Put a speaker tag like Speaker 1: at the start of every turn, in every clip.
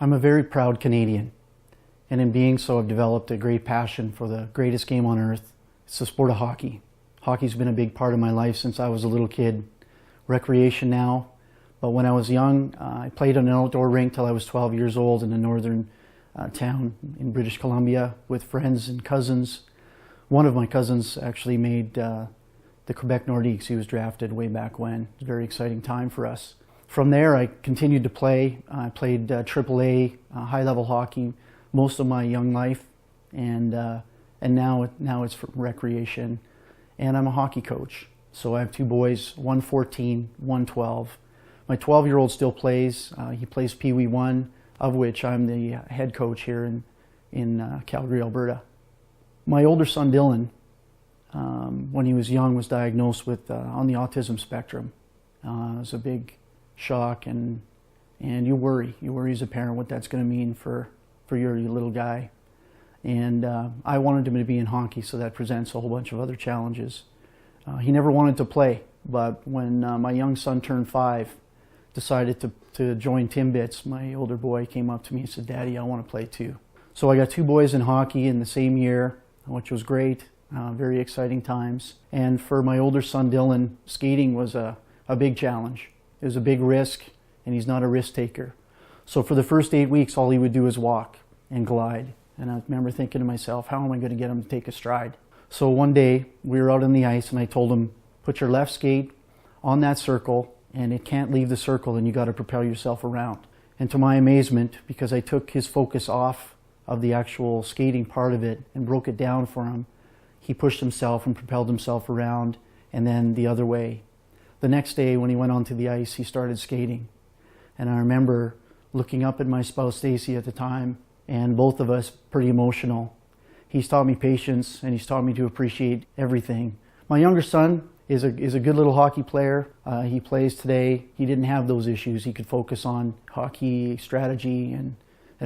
Speaker 1: I'm a very proud Canadian, and in being so, I've developed a great passion for the greatest game on earth. It's the sport of hockey. Hockey's been a big part of my life since I was a little kid. Recreation now, but when I was young, I played on an outdoor rink till I was 12 years old in a northern town in British Columbia with friends and cousins. One of my cousins actually made the Quebec Nordiques. He was drafted way back when. It was a very exciting time for us. From there, I continued to play. I played AAA, high-level hockey, most of my young life, and now it's for recreation. And I'm a hockey coach. So I have two boys, one 14, one 12. My 12-year-old still plays. He plays Pee Wee 1, of which I'm the head coach here in Calgary, Alberta. My older son, Dylan, when he was young, was diagnosed with on the autism spectrum. It was a big shock, and you worry as a parent what that's going to mean for your little guy. And I wanted him to be in hockey, so that presents a whole bunch of other challenges. He never wanted to play, but when my young son turned 5, decided to join Timbits, my older boy came up to me and said, "Daddy, I want to play too." So I got two boys in hockey in the same year, which was great, very exciting times. And for my older son, Dylan, skating was a big challenge. It was a big risk, and he's not a risk taker. So for the first 8 weeks, all he would do is walk and glide. And I remember thinking to myself, how am I going to get him to take a stride? So one day, we were out on the ice, and I told him, put your left skate on that circle, and it can't leave the circle, and you got to propel yourself around. And to my amazement, because I took his focus off of the actual skating part of it and broke it down for him, he pushed himself and propelled himself around, and then the other way. The next day, when he went onto the ice, he started skating. And I remember looking up at my spouse, Stacy, at the time, and both of us pretty emotional. He's taught me patience, and he's taught me to appreciate everything. My younger son is a good little hockey player. He plays today. He didn't have those issues. He could focus on hockey strategy and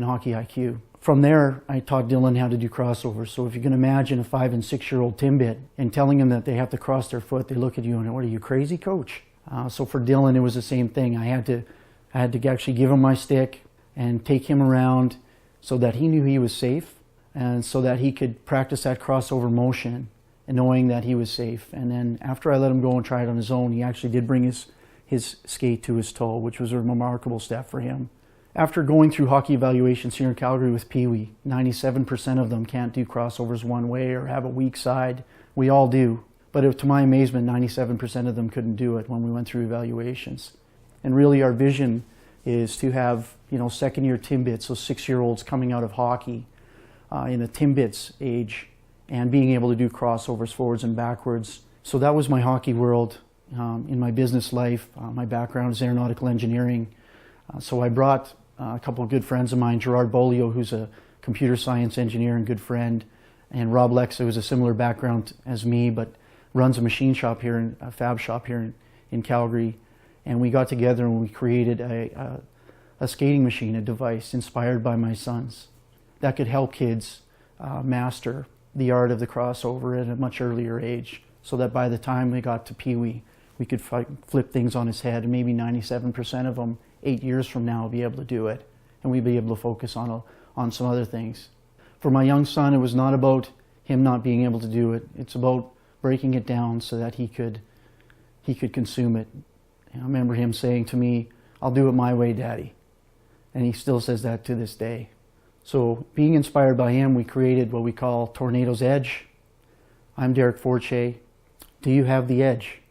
Speaker 1: hockey IQ. From there, I taught Dylan how to do crossovers. So if you can imagine a 5- and 6-year-old Timbit and telling him that they have to cross their foot, they look at you and, "What are you, crazy, coach?" So for Dylan, it was the same thing. I had to actually give him my stick and take him around so that he knew he was safe, and so that he could practice that crossover motion and knowing that he was safe. And then after I let him go and try it on his own, he actually did bring his skate to his toe, which was a remarkable step for him. After going through hockey evaluations here in Calgary with Pee Wee, 97% of them can't do crossovers one way or have a weak side. We all do. But to my amazement, 97% of them couldn't do it when we went through evaluations. And really our vision is to have, second-year Timbits, so 6-year-olds coming out of hockey in the Timbits age and being able to do crossovers forwards and backwards. So that was my hockey world. In my business life, my background is aeronautical engineering. So I brought a couple of good friends of mine, Gerard Bolio, who's a computer science engineer and good friend, and Rob Lexa, who's a similar background as me, but runs a machine shop here, a fab shop here in Calgary. And we got together and we created a skating machine, a device inspired by my sons that could help kids master the art of the crossover at a much earlier age, so that by the time we got to Pee Wee, we could flip things on his head, and maybe 97% of them 8 years from now will be able to do it, and we'd be able to focus on some other things. For my young son, it was not about him not being able to do it. It's about breaking it down so that he could consume it. And I remember him saying to me, "I'll do it my way, Daddy." And he still says that to this day. So being inspired by him, we created what we call Tornado's Edge. I'm Derek Forche. Do you have the edge?